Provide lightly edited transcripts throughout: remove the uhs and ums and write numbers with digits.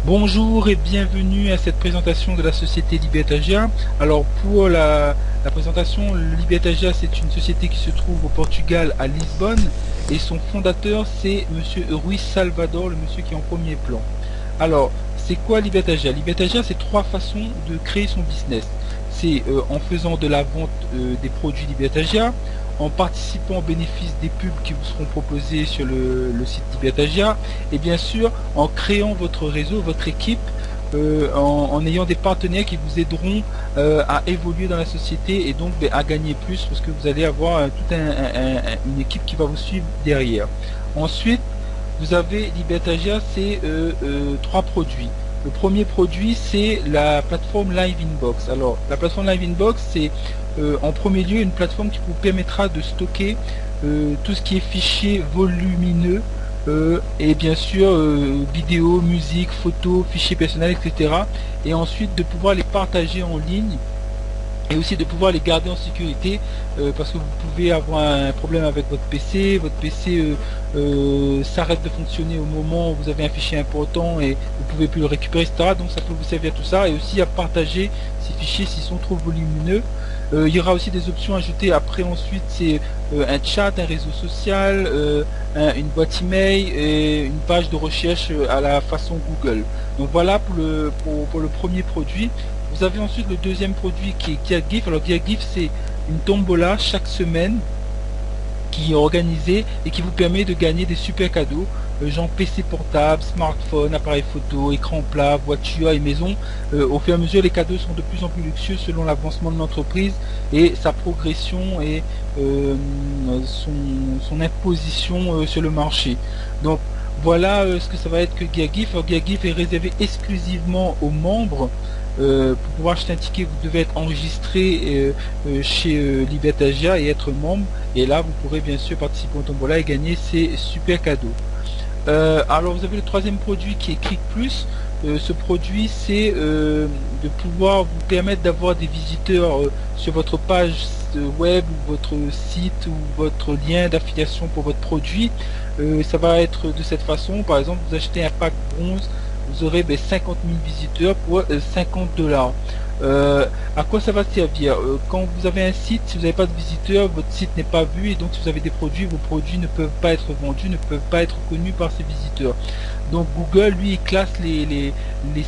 Bonjour et bienvenue à cette présentation de la société Libertagia. Alors pour la présentation, Libertagia c'est une société qui se trouve au Portugal à Lisbonne et son fondateur c'est monsieur Rui Salvador, le monsieur qui est en premier plan. Alors c'est quoi Libertagia? Libertagia c'est trois façons de créer son business. C'est en faisant de la vente des produits Libertagia, en participant aux bénéfices des pubs qui vous seront proposés sur le site Libertagia, et bien sûr en créant votre réseau, votre équipe, en ayant des partenaires qui vous aideront à évoluer dans la société et donc à gagner plus parce que vous allez avoir une équipe qui va vous suivre derrière. Ensuite, vous avez Libertagia, c'est trois produits. Le premier produit, c'est la plateforme Live Inbox. Alors, la plateforme Live Inbox, c'est en premier lieu une plateforme qui vous permettra de stocker tout ce qui est fichiers volumineux et bien sûr vidéos, musique, photos, fichiers personnels, etc. Et ensuite de pouvoir les partager en ligne et aussi de pouvoir les garder en sécurité parce que vous pouvez avoir un problème avec votre PC s'arrête de fonctionner au moment où vous avez un fichier important et vous pouvez plus le récupérer, etc. Donc ça peut vous servir tout ça et aussi à partager ces fichiers s'ils sont trop volumineux. Il y aura aussi des options ajoutées après ensuite, c'est un chat, un réseau social, une boîte email et une page de recherche à la façon Google. Donc voilà pour le premier produit. Vous avez ensuite le deuxième produit qui est GearGift. Alors GearGift c'est une tombola chaque semaine qui est organisée et qui vous permet de gagner des super cadeaux, genre PC portable, smartphone, appareil photo, écran plat, voiture et maison. Au fur et à mesure les cadeaux sont de plus en plus luxueux selon l'avancement de l'entreprise et sa progression et son imposition sur le marché. Donc voilà ce que ça va être que GearGift. Alors GearGift est réservé exclusivement aux membres. Pour pouvoir acheter un ticket, vous devez être enregistré chez Libertagia et être membre. Et là, vous pourrez bien sûr participer au tombola et gagner ces super cadeaux. Alors, vous avez le troisième produit qui est Click Plus. Ce produit, c'est de pouvoir vous permettre d'avoir des visiteurs sur votre page web ou votre site ou votre lien d'affiliation pour votre produit. Ça va être de cette façon. Par exemple, vous achetez un pack bronze, vous aurez 50 000 visiteurs pour 50 $. À quoi ça va servir? Quand vous avez un site, si vous n'avez pas de visiteurs, votre site n'est pas vu et donc si vous avez des produits, vos produits ne peuvent pas être vendus, ne peuvent pas être connus par ces visiteurs. Donc Google, lui, il classe les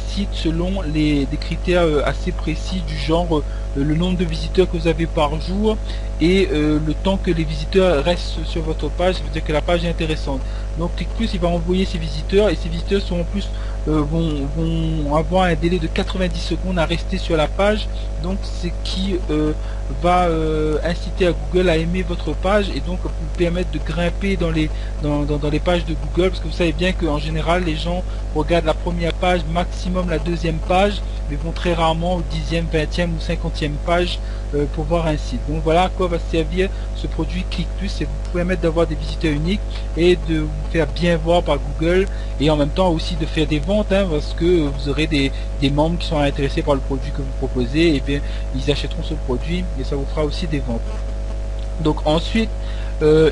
sites selon des critères assez précis du genre le nombre de visiteurs que vous avez par jour et le temps que les visiteurs restent sur votre page, ça veut dire que la page est intéressante. Donc ClickPlus, il va envoyer ses visiteurs et ces visiteurs sont en plus vont avoir un délai de 90 secondes à rester sur la page, donc ce qui va inciter à Google à aimer votre page et donc vous permettre de grimper dans les pages de Google, parce que vous savez bien qu'en général les gens regardent la première page, maximum la deuxième page, mais vont très rarement au 10e, 20e ou 50e page pour voir un site. Donc voilà à quoi va servir ce produit ClickPlus, c'est vous permettre d'avoir des visiteurs uniques et de vous faire bien voir par Google et en même temps aussi de faire des ventes, parce que vous aurez des membres qui sont intéressés par le produit que vous proposez, et bien ils achèteront ce produit et ça vous fera aussi des ventes. Donc ensuite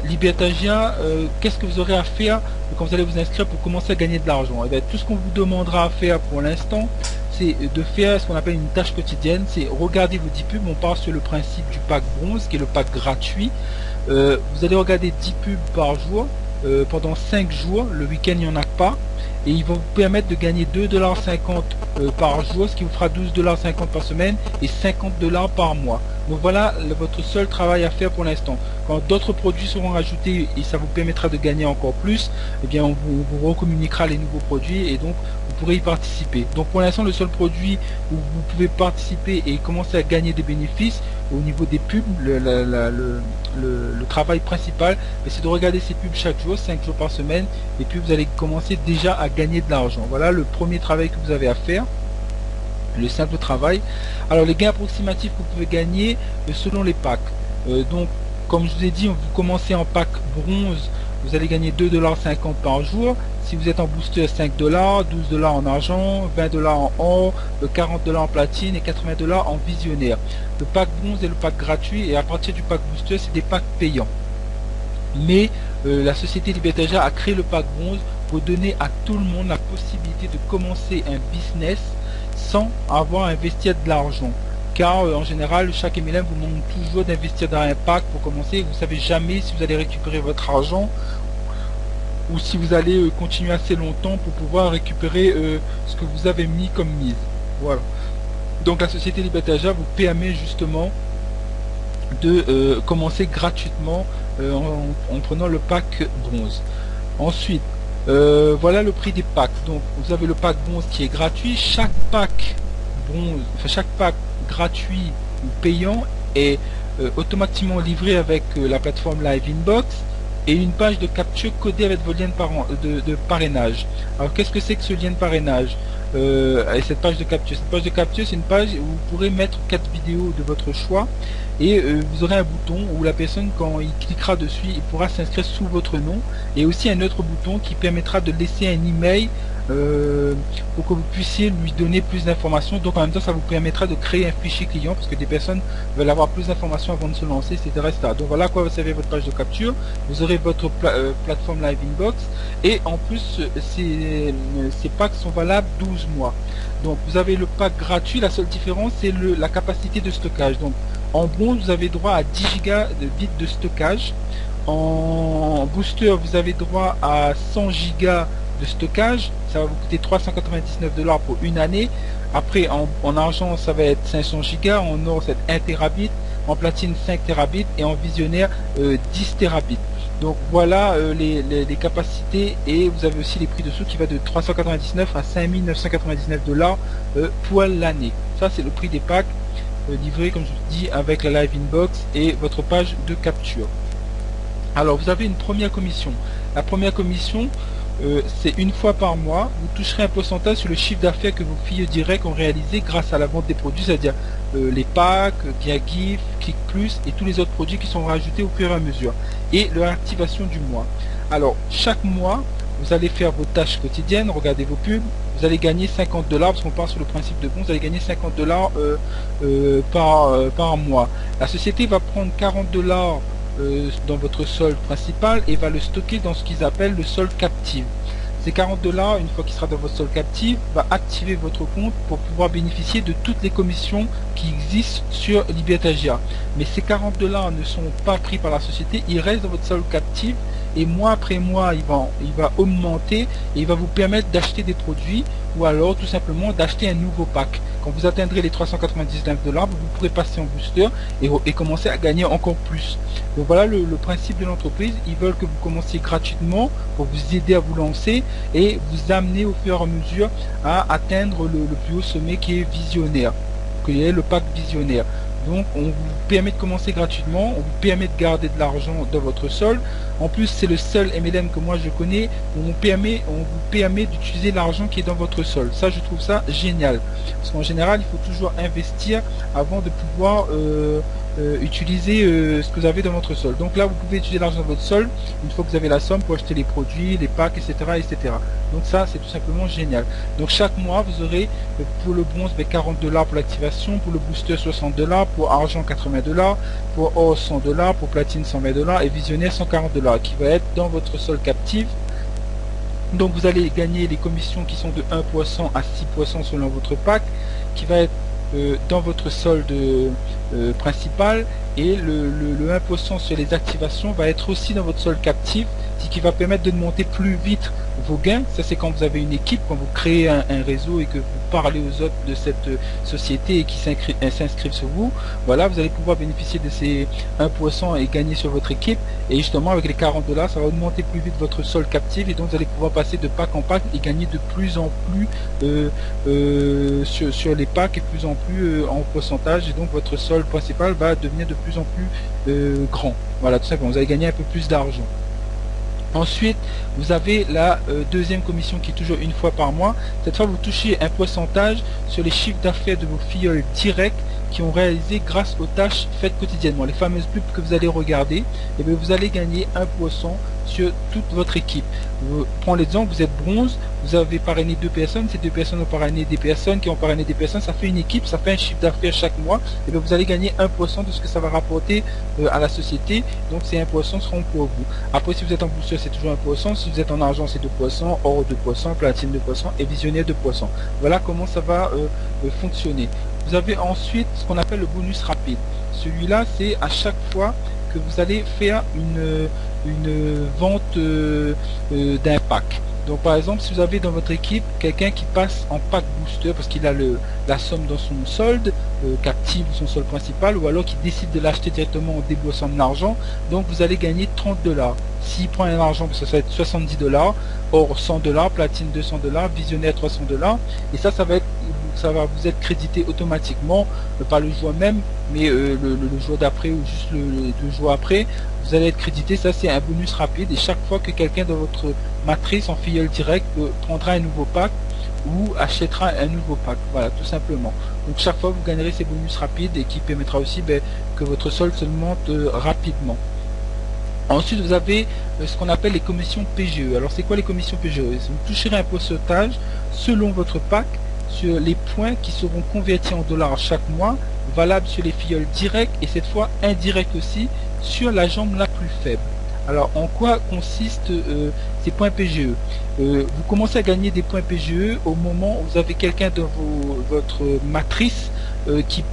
Libertagia, qu'est-ce que vous aurez à faire quand vous allez vous inscrire pour commencer à gagner de l'argent? Et bien, tout ce qu'on vous demandera à faire pour l'instant, c'est de faire ce qu'on appelle une tâche quotidienne, c'est regarder vos 10 pubs. On part sur le principe du pack bronze qui est le pack gratuit. Vous allez regarder 10 pubs par jour pendant 5 jours, le week-end il n'y en a pas, et il va vous permettre de gagner 2,50 $ par jour, ce qui vous fera 12,50 $ par semaine et 50 $ par mois. Donc voilà votre seul travail à faire pour l'instant. Quand d'autres produits seront ajoutés et ça vous permettra de gagner encore plus, eh bien on vous recommuniquera les nouveaux produits et donc vous pourrez y participer. Donc pour l'instant le seul produit où vous pouvez participer et commencer à gagner des bénéfices au niveau des pubs, le travail principal, c'est de regarder ces pubs chaque jour, 5 jours par semaine, et puis vous allez commencer déjà à gagner de l'argent. Voilà le premier travail que vous avez à faire, le simple travail. Alors les gains approximatifs que vous pouvez gagner selon les packs. Donc comme je vous ai dit, vous commencez en pack bronze, vous allez gagner 2,50 $ par jour. Si vous êtes en booster, 5 $, 12 $ en argent, 20 $ en or, 40 $ en platine et 80 $ en visionnaire. Le pack bronze est le pack gratuit et à partir du pack booster, c'est des packs payants. Mais la société Libertagia a créé le pack bronze vous donnez à tout le monde la possibilité de commencer un business sans avoir à investir de l'argent. Car en général, chaque MLM vous demande toujours d'investir dans un pack pour commencer. Vous savez jamais si vous allez récupérer votre argent ou si vous allez continuer assez longtemps pour pouvoir récupérer ce que vous avez mis comme mise. Voilà. Donc la société Libertagia vous permet justement de commencer gratuitement en prenant le pack bronze. Ensuite, voilà le prix des packs. Donc vous avez le pack bronze qui est gratuit. Chaque pack bronze, enfin chaque pack gratuit ou payant est automatiquement livré avec la plateforme Live Inbox et une page de capture codée avec vos liens de parrainage. Alors qu'est-ce que c'est que ce lien de parrainage et cette page de capture? Cette page de capture, c'est une page où vous pourrez mettre 4 vidéos de votre choix et vous aurez un bouton où la personne, quand il cliquera dessus, il pourra s'inscrire sous votre nom, et aussi un autre bouton qui permettra de laisser un email pour que vous puissiez lui donner plus d'informations. Donc en même temps ça vous permettra de créer un fichier client parce que des personnes veulent avoir plus d'informations avant de se lancer, etc., etc. Donc voilà à quoi vous servez votre page de capture. Vous aurez votre plateforme Live Inbox et en plus ces packs sont valables 12 mois. Donc vous avez le pack gratuit, la seule différence c'est la capacité de stockage. Donc en bronze vous avez droit à 10 Go de bits de stockage. En booster vous avez droit à 100 Go de stockage, ça va vous coûter 399 $ pour une année. Après en argent ça va être 500 Go, en or c'est 1 Tb, en platine 5 Tb et en visionnaire 10 Tb. Donc voilà les capacités, et vous avez aussi les prix dessous qui va de 399 à 5999 $ pour l'année. Ça c'est le prix des packs livrés comme je vous dis avec la Live Inbox et votre page de capture. Alors vous avez une première commission. La première commission c'est une fois par mois, vous toucherez un pourcentage sur le chiffre d'affaires que vos filles directs ont réalisé grâce à la vente des produits, c'est-à-dire les packs, GiaGift, Click Plus et tous les autres produits qui sont rajoutés au fur et à mesure, et leur activation du mois. Alors chaque mois, vous allez faire vos tâches quotidiennes, regardez vos pubs, vous allez gagner 50 $, parce qu'on part sur le principe de bon, vous allez gagner 50 $ par mois. La société va prendre 40 $ dans votre solde principal et va le stocker dans ce qu'ils appellent le solde captif. Ces 40 $, une fois qu'il sera dans votre solde captif, va activer votre compte pour pouvoir bénéficier de toutes les commissions qui existent sur Libertagia. Mais ces 40 $ ne sont pas pris par la société, ils restent dans votre solde captif et mois après mois il va augmenter et il va vous permettre d'acheter des produits ou alors tout simplement d'acheter un nouveau pack. Quand vous atteindrez les 399 $, vous pourrez passer en booster et commencer à gagner encore plus. Donc voilà le principe de l'entreprise. Ils veulent que vous commenciez gratuitement pour vous aider à vous lancer et vous amener au fur et à mesure à atteindre le plus haut sommet qui est visionnaire, qui est le pack visionnaire. Donc on vous permet de commencer gratuitement, on vous permet de garder de l'argent dans votre solde. En plus c'est le seul MLM que moi je connais où on vous permet d'utiliser l'argent qui est dans votre solde. Ça je trouve ça génial. Parce qu'en général il faut toujours investir avant de pouvoir utiliser ce que vous avez dans votre solde. Donc là vous pouvez utiliser l'argent de votre solde une fois que vous avez la somme pour acheter les produits, les packs, etc., etc. Donc ça c'est tout simplement génial. Donc chaque mois vous aurez pour le bronze 40 $ pour l'activation, pour le booster 60 $, pour argent 80 $, pour or 100 $, pour platine 120 $ et visionnaire 140 $ qui va être dans votre solde captif. Donc vous allez gagner les commissions qui sont de 1% à 6% selon votre pack, qui va être dans votre solde principal, et le 1% sur les activations va être aussi dans votre solde captif, ce qui va permettre de monter plus vite vos gains. Ça c'est quand vous avez une équipe, quand vous créez un réseau et que vous parlez aux autres de cette société et qui s'inscrivent sur vous. Voilà, vous allez pouvoir bénéficier de ces 1% et gagner sur votre équipe, et justement avec les 40 $, ça va augmenter plus vite votre solde captif, et donc vous allez pouvoir passer de pack en pack et gagner de plus en plus sur les packs et plus en plus en pourcentage, et donc votre solde principal va devenir de plus en plus grand. Voilà, tout simplement, vous allez gagner un peu plus d'argent. Ensuite, vous avez la deuxième commission qui est toujours une fois par mois. Cette fois, vous touchez un pourcentage sur les chiffres d'affaires de vos filleuls directs qui ont réalisé grâce aux tâches faites quotidiennement, les fameuses pubs que vous allez regarder. Et bien vous allez gagner 1% sur toute votre équipe. Prends l'exemple, vous êtes bronze, vous avez parrainé 2 personnes, ces 2 personnes ont parrainé des personnes qui ont parrainé des personnes, ça fait une équipe, ça fait un chiffre d'affaires chaque mois, et bien vous allez gagner 1% de ce que ça va rapporter à la société, donc ces 1% seront pour vous. Après, si vous êtes en booster, c'est toujours 1%, si vous êtes en argent, c'est 2%, or 2%, platine 2% et visionnaire 2%. Voilà comment ça va fonctionner. Vous avez ensuite ce qu'on appelle le bonus rapide. Celui-là, c'est à chaque fois que vous allez faire une vente d'un pack. Donc par exemple, si vous avez dans votre équipe quelqu'un qui passe en pack booster parce qu'il a la somme dans son solde, qu'active son solde principal, ou alors qui décide de l'acheter directement en déboursant de l'argent, donc vous allez gagner 30 $. S'il prend un argent, parce que ça va être 70 $, or 100 $, platine 200 $, visionnaire 300 $, et ça va vous être crédité automatiquement, pas le joueur même, mais le joueur d'après ou juste le 2 jours après, vous allez être crédité. Ça c'est un bonus rapide, et chaque fois que quelqu'un dans votre matrice en filleul direct prendra un nouveau pack ou achètera un nouveau pack, voilà, tout simplement. Donc chaque fois vous gagnerez ces bonus rapides, et qui permettra aussi que votre solde se monte rapidement. Ensuite, vous avez ce qu'on appelle les commissions PGE. Alors c'est quoi les commissions PGE? Vous toucherez un pourcentage selon votre pack sur les points qui seront convertis en dollars chaque mois, valable sur les filleuls directs et cette fois indirect aussi sur la jambe la plus faible. Alors en quoi consistent ces points PGE? Vous commencez à gagner des points PGE au moment où vous avez quelqu'un dans votre matrice qui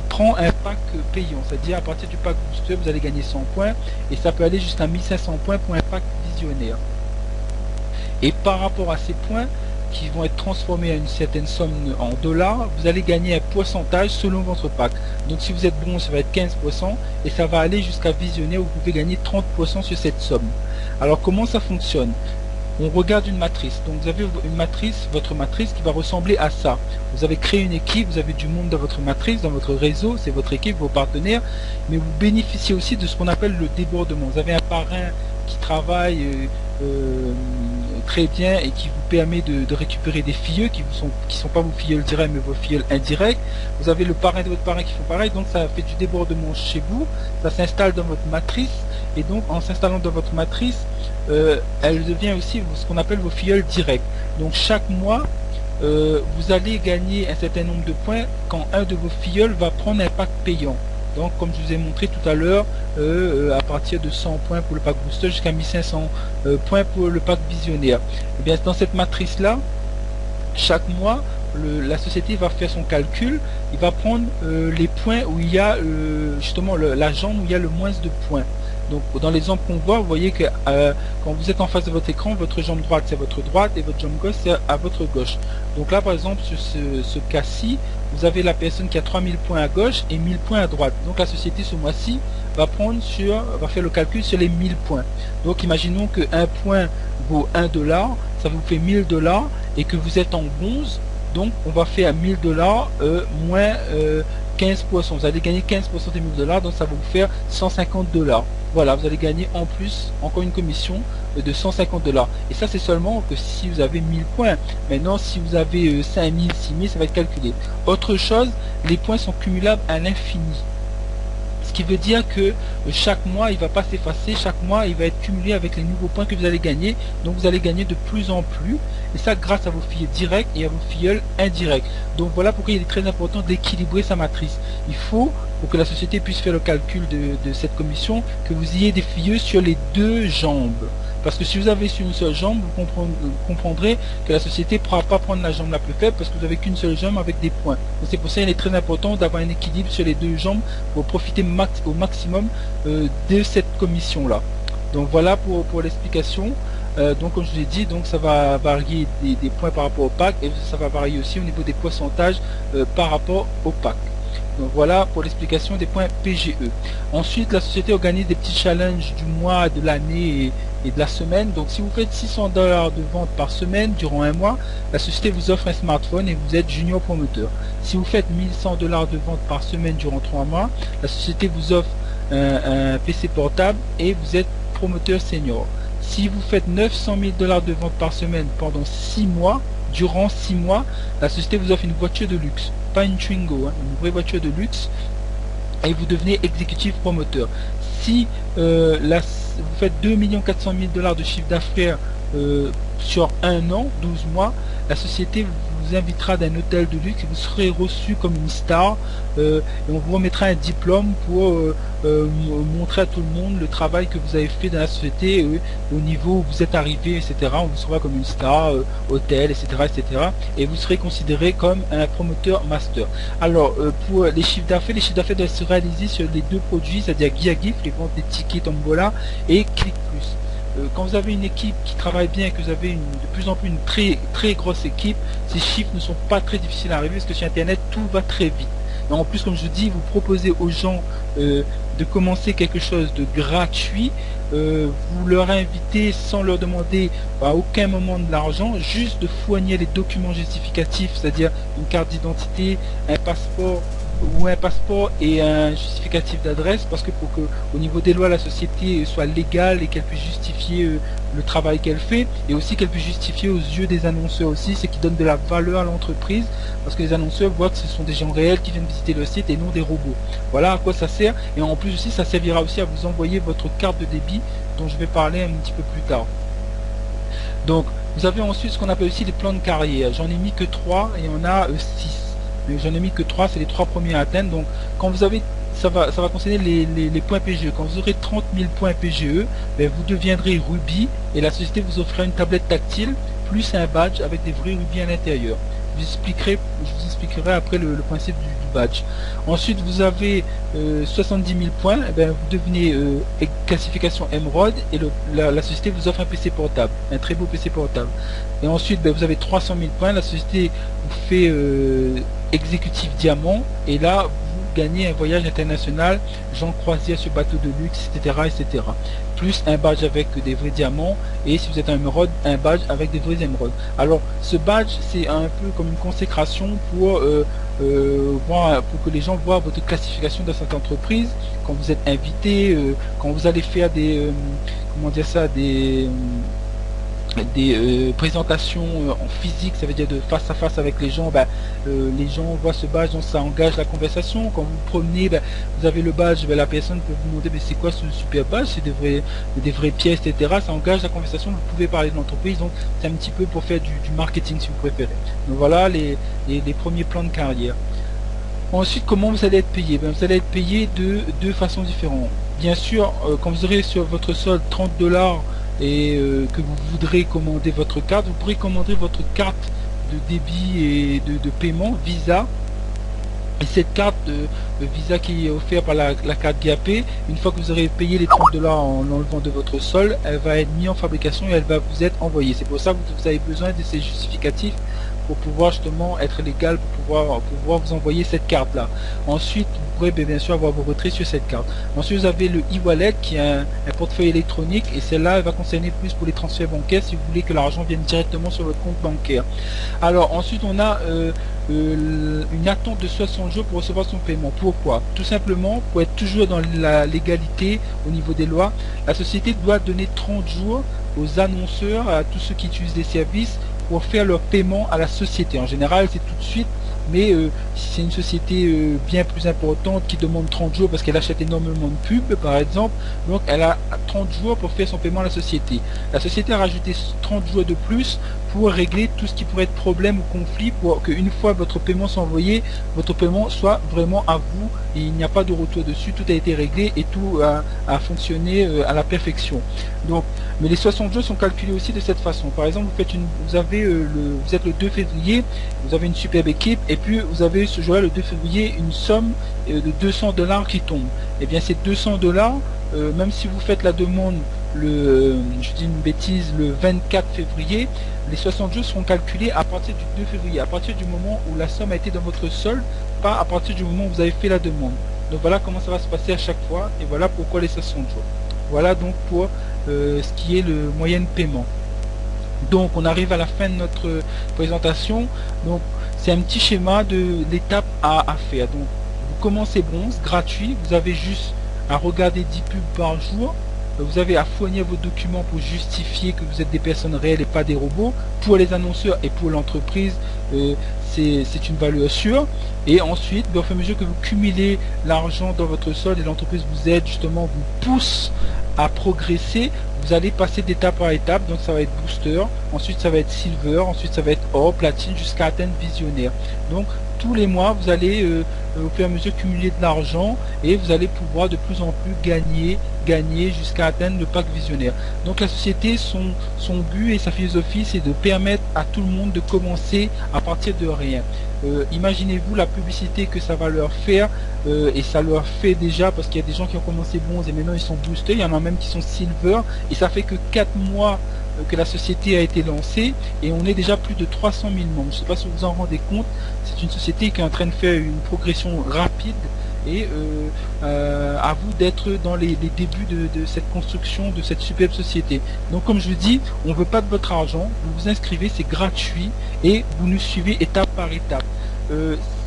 prend un pack payant, c'est-à-dire à partir du pack booster vous allez gagner 100 points, et ça peut aller jusqu'à 1500 points pour un pack visionnaire. Et par rapport à ces points qui vont être transformés à une certaine somme en dollars, vous allez gagner un pourcentage selon votre pack. Donc si vous êtes bronze, ça va être 15%, et ça va aller jusqu'à visionnaire où vous pouvez gagner 30% sur cette somme. Alors comment ça fonctionne? On regarde une matrice. Donc vous avez une matrice, votre matrice qui va ressembler à ça. Vous avez créé une équipe, vous avez du monde dans votre matrice, dans votre réseau, c'est votre équipe, vos partenaires, mais vous bénéficiez aussi de ce qu'on appelle le débordement. Vous avez un parrain qui travaille très bien et qui vous permet de récupérer des filleuls qui sont pas vos filleuls directs mais vos filleuls indirects. Vous avez le parrain de votre parrain qui font pareil, donc ça fait du débordement chez vous, ça s'installe dans votre matrice, et donc en s'installant dans votre matrice, elle devient aussi ce qu'on appelle vos filleuls directs. Donc chaque mois vous allez gagner un certain nombre de points quand un de vos filleuls va prendre un pack payant. Donc comme je vous ai montré tout à l'heure, à partir de 100 points pour le pack booster jusqu'à 1500 points pour le pack visionnaire. Et bien dans cette matrice là, chaque mois la société va faire son calcul, il va prendre les points où il y a justement la jambe où il y a le moins de points. Donc dans l'exemple qu'on voit, vous voyez que quand vous êtes en face de votre écran, votre jambe droite c'est votre droite et votre jambe gauche c'est à votre gauche. Donc là par exemple sur ce cas-ci, vous avez la personne qui a 3000 points à gauche et 1000 points à droite. Donc la société ce mois-ci va faire le calcul sur les 1000 points. Donc imaginons que un point vaut 1 $, ça vous fait 1000 $ et que vous êtes en bronze, donc on va faire 1000 $ moins 15%. Vous allez gagner 15% des 1000 $, donc ça va vous faire 150 $. Voilà, vous allez gagner en plus encore une commission de 150 $. Et ça c'est seulement que si vous avez 1000 points. Maintenant si vous avez 5000, 6000, ça va être calculé. Autre chose, les points sont cumulables à l'infini. Ce qui veut dire que chaque mois il va pas s'effacer, chaque mois il va être cumulé avec les nouveaux points que vous allez gagner. Donc vous allez gagner de plus en plus, et ça grâce à vos filleuls directs et à vos filleuls indirects. Donc voilà pourquoi il est très important d'équilibrer sa matrice. Il faut, pour que la société puisse faire le calcul de cette commission, que vous ayez des filleuls sur les deux jambes. Parce que si vous avez sur une seule jambe, vous comprendrez que la société ne pourra pas prendre la jambe la plus faible parce que vous n'avez qu'une seule jambe avec des points. Donc c'est pour ça qu'il est très important d'avoir un équilibre sur les deux jambes pour profiter au maximum de cette commission-là. Donc voilà pour l'explication. Donc comme je vous ai dit, donc ça va varier des points par rapport au pack, et ça va varier aussi au niveau des pourcentages par rapport au pack. Donc voilà pour l'explication des points PGE. Ensuite la société organise des petits challenges du mois, de l'année et de la semaine. Donc si vous faites 600 $ de vente par semaine durant un mois, la société vous offre un smartphone et vous êtes junior promoteur. Si vous faites 1100 $ de vente par semaine durant 3 mois, la société vous offre un PC portable et vous êtes promoteur senior. Si vous faites 900 000 $ de vente par semaine pendant 6 mois, durant 6 mois, la société vous offre une voiture de luxe. pas une Twingo, hein, une vraie voiture de luxe, et vous devenez exécutif promoteur. Si vous faites 2 400 000 $ de chiffre d'affaires sur un an, 12 mois, la société vous invitera dans un hôtel de luxe et vous serez reçu comme une star, et on vous remettra un diplôme pour montrer à tout le monde le travail que vous avez fait dans la société, au niveau où vous êtes arrivé, etc. On vous sera comme une star, hôtel, etc., etc. Et vous serez considéré comme un promoteur master. Alors pour les chiffres d'affaires doivent se réaliser sur les deux produits, c'est-à-dire GuiaGift, les ventes des tickets Tombola, et ClickPlus. Quand vous avez une équipe qui travaille bien et que vous avez de plus en plus une très grosse équipe, ces chiffres ne sont pas très difficiles à arriver parce que sur internet tout va très vite. Et en plus, comme je vous dis, vous proposez aux gens de commencer quelque chose de gratuit, vous leur invitez sans leur demander à aucun moment de l'argent, juste de fournir les documents justificatifs, c'est-à-dire une carte d'identité, un passeport et un justificatif d'adresse, parce que pour que au niveau des lois la société soit légale et qu'elle puisse justifier le travail qu'elle fait, et aussi qu'elle puisse justifier aux yeux des annonceurs aussi, c'est qui donne de la valeur à l'entreprise, parce que les annonceurs voient que ce sont des gens réels qui viennent visiter le site et non des robots. Voilà à quoi ça sert, et en plus aussi ça servira aussi à vous envoyer votre carte de débit dont je vais parler un petit peu plus tard. Donc vous avez ensuite ce qu'on appelle aussi les plans de carrière. J'en ai mis que 3 et on a 6. Mais j'en ai mis que 3, c'est les 3 premiers à atteindre. Donc quand vous avez, ça va concerner les points PGE. Quand vous aurez 30 000 points PGE, ben, vous deviendrez Ruby et la société vous offrira une tablette tactile plus un badge avec des vrais rubis à l'intérieur. Je vous expliquerai après le principe du badge. Ensuite vous avez 70 000 points, et ben, vous devenez classification Emerald et la société vous offre un PC portable, un très beau PC portable. Et ensuite ben, vous avez 300 000 points, la société vous fait exécutif diamant et là vous gagnez un voyage international, Jean Croisière sur bateau de luxe, etc., etc. Plus un badge avec des vrais diamants, et si vous êtes un émeraude, un badge avec des vrais émeraudes. Alors ce badge c'est un peu comme une consécration pour que les gens voient votre classification dans cette entreprise quand vous êtes invité, quand vous allez faire des comment dire ça, des présentations en physique, ça veut dire de face à face avec les gens, les gens voient ce badge, donc ça engage la conversation. Quand vous vous promenez, vous avez le badge, la personne peut vous demander c'est quoi ce super badge, c'est des vraies pièces, etc. Ça engage la conversation, vous pouvez parler de l'entreprise, donc c'est un petit peu pour faire du marketing si vous préférez. Donc voilà les premiers plans de carrière. Ensuite, comment vous allez être payé? Vous allez être payé de deux façons différentes. Bien sûr, quand vous aurez sur votre solde 30 $ et que vous voudrez commander votre carte, vous pourrez commander votre carte de débit et de paiement Visa. Et cette carte de Visa qui est offerte par la carte GAP, une fois que vous aurez payé les 30 $ en enlevant de votre solde, elle va être mise en fabrication et elle va vous être envoyée. C'est pour ça que vous avez besoin de ces justificatifs pour pouvoir justement être légal, pour pouvoir vous envoyer cette carte là. Ensuite vous pourrez bien sûr avoir vos retraits sur cette carte. Ensuite vous avez le e-wallet qui est un portefeuille électronique, et celle-là elle va concerner plus pour les transferts bancaires si vous voulez que l'argent vienne directement sur votre compte bancaire. Alors ensuite on a une attente de 60 jours pour recevoir son paiement. Pourquoi? Tout simplement pour être toujours dans la légalité au niveau des lois. La société doit donner 30 jours aux annonceurs, à tous ceux qui utilisent des services, pour faire leur paiement à la société. En général c'est tout de suite, mais si c'est une société bien plus importante qui demande 30 jours parce qu'elle achète énormément de pubs par exemple, donc elle a 30 jours pour faire son paiement à la société. La société a rajouté 30 jours de plus pour régler tout ce qui pourrait être problème ou conflit, pour qu'une fois votre paiement soit envoyé, votre paiement soit vraiment à vous et il n'y a pas de retour dessus, tout a été réglé et tout a fonctionné à la perfection. Donc, mais les 60 jours sont calculés aussi de cette façon. Par exemple, vous êtes le 2 février, vous avez une superbe équipe, et puis vous avez ce jour-là, le 2 février, une somme de 200 $ qui tombe. Et bien ces 200 $, même si vous faites la demande je dis une bêtise, le 24 février, les 60 jours seront calculés à partir du 2 février, à partir du moment où la somme a été dans votre solde, pas à partir du moment où vous avez fait la demande. Donc voilà comment ça va se passer à chaque fois, et voilà pourquoi les 60 jours. Voilà donc pour ce qui est le moyen de paiement. Donc on arrive à la fin de notre présentation. Donc c'est un petit schéma de l'étape à faire. Donc vous commencez bronze, gratuit, vous avez juste à regarder 10 pubs par jour, vous avez à fournir vos documents pour justifier que vous êtes des personnes réelles et pas des robots. Pour les annonceurs et pour l'entreprise, c'est une valeur sûre. Et ensuite, au fur et à mesure que vous cumulez l'argent dans votre solde et l'entreprise vous aide, justement, vous pousse à progresser, vous allez passer d'étape par étape. Donc ça va être booster, ensuite ça va être silver, ensuite ça va être or, platine, jusqu'à atteindre visionnaire. Donc tous les mois vous allez au fur et à mesure cumuler de l'argent et vous allez pouvoir de plus en plus gagner jusqu'à atteindre le pack visionnaire. Donc la société, son but et sa philosophie, c'est de permettre à tout le monde de commencer à partir de rien. Imaginez-vous la publicité que ça va leur faire, et ça leur fait déjà, parce qu'il y a des gens qui ont commencé bronze et maintenant ils sont boostés, il y en a même qui sont silver, et ça fait que 4 mois que la société a été lancée et on est déjà plus de 300 000 membres. Je ne sais pas si vous vous en rendez compte, c'est une société qui est en train de faire une progression rapide et à vous d'être dans les débuts de cette construction de cette superbe société. Donc comme je vous dis, on ne veut pas de votre argent, vous vous inscrivez, c'est gratuit et vous nous suivez étape par étape.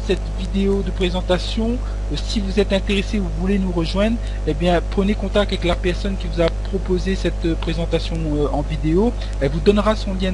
Cette vidéo de présentation, si vous êtes intéressé, vous voulez nous rejoindre, eh bien prenez contact avec la personne qui vous a proposé cette présentation en vidéo. Elle vous donnera son lien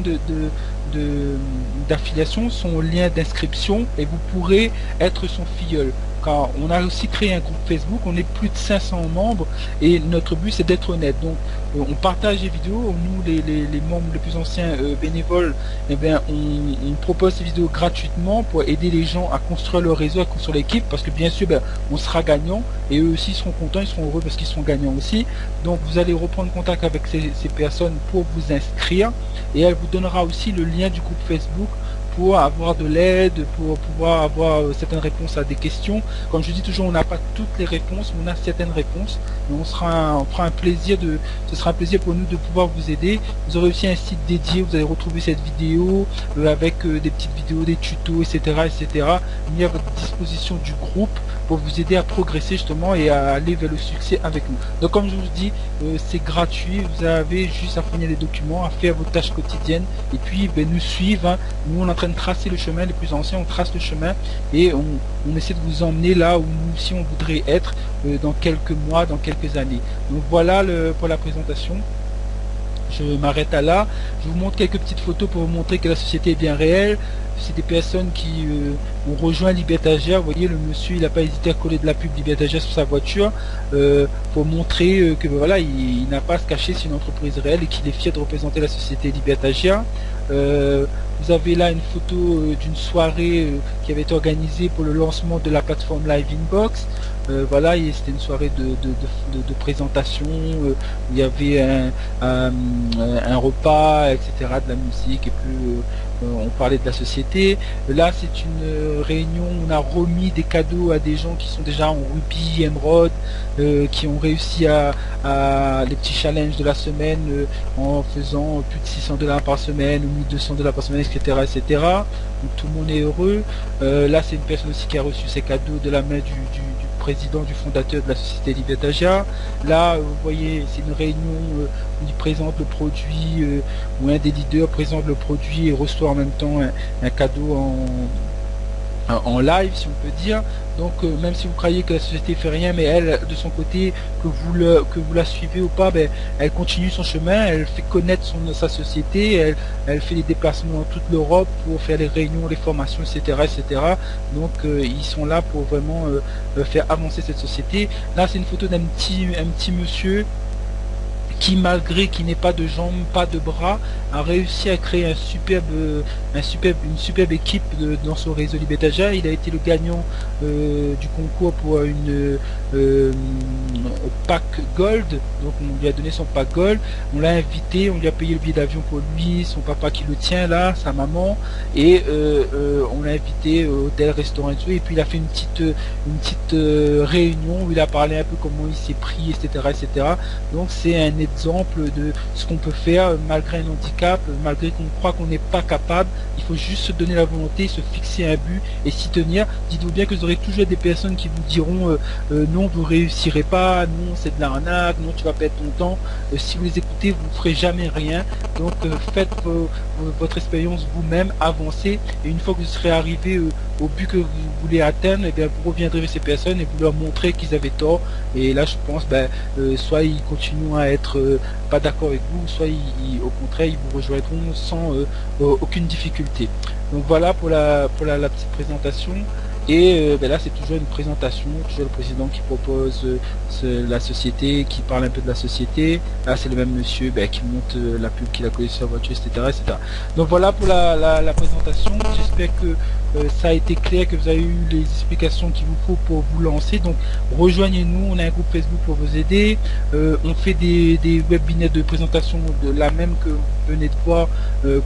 d'affiliation, son lien d'inscription et vous pourrez être son filleul. Car on a aussi créé un groupe Facebook, on est plus de 500 membres et notre but c'est d'être honnête. Donc on partage les vidéos, nous les membres les plus anciens bénévoles, eh bien, on propose ces vidéos gratuitement pour aider les gens à construire leur réseau, à construire l'équipe, parce que bien sûr ben, on sera gagnant et eux aussi seront contents, ils seront heureux parce qu'ils seront gagnants aussi. Donc vous allez reprendre contact avec ces personnes pour vous inscrire et elle vous donnera aussi le lien du groupe Facebook pour avoir de l'aide, pour pouvoir avoir certaines réponses à des questions. Comme je dis toujours, on n'a pas toutes les réponses, mais on a certaines réponses. Et on fera un plaisir ce sera un plaisir pour nous de pouvoir vous aider. Vous aurez aussi un site dédié, vous allez retrouver cette vidéo avec des petites vidéos, des tutos, etc., etc. mis à votre disposition du groupe pour vous aider à progresser justement et à aller vers le succès avec nous. Donc comme je vous dis, c'est gratuit, vous avez juste à fournir les documents, à faire vos tâches quotidiennes et puis ben, nous suivre. Hein. Nous on est en train de tracer le chemin, les plus anciens on trace le chemin et on essaie de vous emmener là où nous aussi on voudrait être dans quelques mois, dans quelques années. Donc voilà pour la présentation. Je m'arrête à là. Je vous montre quelques petites photos pour vous montrer que la société est bien réelle. C'est des personnes qui ont rejoint Libertagia. Vous voyez, le monsieur, il n'a pas hésité à coller de la pub Libertagia sur sa voiture pour montrer que voilà, il n'a pas à se cacher, c'est une entreprise réelle et qu'il est fier de représenter la société Libertagia. Vous avez là une photo d'une soirée qui avait été organisée pour le lancement de la plateforme Live Inbox. Voilà, c'était une soirée de présentation où il y avait un repas, etc., de la musique et puis on parlait de la société. Là c'est une réunion où on a remis des cadeaux à des gens qui sont déjà en Ruby, Emerald, qui ont réussi à les petits challenges de la semaine en faisant plus de 600 $ par semaine ou 1200 $ par semaine, etc., etc. Donc tout le monde est heureux. Là c'est une personne aussi qui a reçu ses cadeaux de la main du président, du fondateur de la société Libertagia. Là vous voyez, c'est une réunion où il présente le produit, où un des leaders présente le produit et reçoit en même temps un cadeau en live, si on peut dire. Donc même si vous croyez que la société fait rien, mais elle de son côté, que vous la suivez ou pas, ben, elle continue son chemin, elle fait connaître sa société, elle fait des déplacements dans toute l'Europe pour faire les réunions, les formations, etc., etc. Donc ils sont là pour vraiment faire avancer cette société. Là c'est une photo d'un petit monsieur qui, malgré qu'il n'ait pas de jambes, pas de bras, a réussi à créer une superbe équipe dans son réseau Libertagia. Il a été le gagnant du concours pour une pack gold, donc on lui a donné son pack gold, on l'a invité, on lui a payé le billet d'avion pour lui, son papa qui le tient là, sa maman, et on l'a invité au hôtel, restaurant et tout, et puis il a fait une petite réunion où il a parlé un peu comment il s'est pris, etc., etc. Donc c'est un exemple de ce qu'on peut faire malgré un handicap, malgré qu'on croit qu'on n'est pas capable. Il faut juste se donner la volonté, se fixer un but et s'y tenir. Dites-vous bien que vous aurez toujours des personnes qui vous diront non, vous réussirez pas, non, c'est de l'arnaque, non, tu vas perdre ton temps. Si vous les écoutez, vous ne ferez jamais rien. Donc faites votre expérience vous-même, avancez, et une fois que vous serez arrivé au but que vous voulez atteindre, et bien, vous reviendrez vers ces personnes et vous leur montrez qu'ils avaient tort. Et là, je pense, soit ils continuent à être pas d'accord avec vous, soit au contraire, ils vous rejoindront sans aucune difficulté. Donc voilà pour la petite présentation. Et là, c'est toujours une présentation, toujours le président qui propose la société, qui parle un peu de la société. Là, c'est le même monsieur qui monte la pub qu'il a collée sur la voiture, etc., etc. Donc voilà pour la présentation. J'espère que ça a été clair, que vous avez eu les explications qu'il vous faut pour vous lancer. Donc rejoignez-nous, on a un groupe Facebook pour vous aider. On fait des webinaires de présentation de la même que vous venez de voir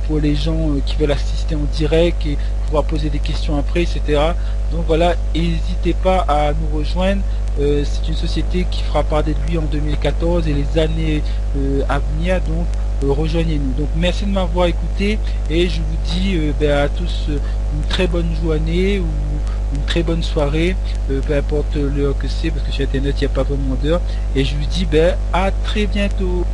pour les gens qui veulent assister en direct et pouvoir poser des questions après, etc. Donc voilà, n'hésitez pas à nous rejoindre. C'est une société qui fera parler de lui en 2014 et les années à venir. Donc rejoignez-nous. Donc merci de m'avoir écouté et je vous dis à tous une très bonne journée ou une très bonne soirée, peu importe l'heure que c'est, parce que sur internet il n'y a pas vraiment d'heure. Et je vous dis à très bientôt.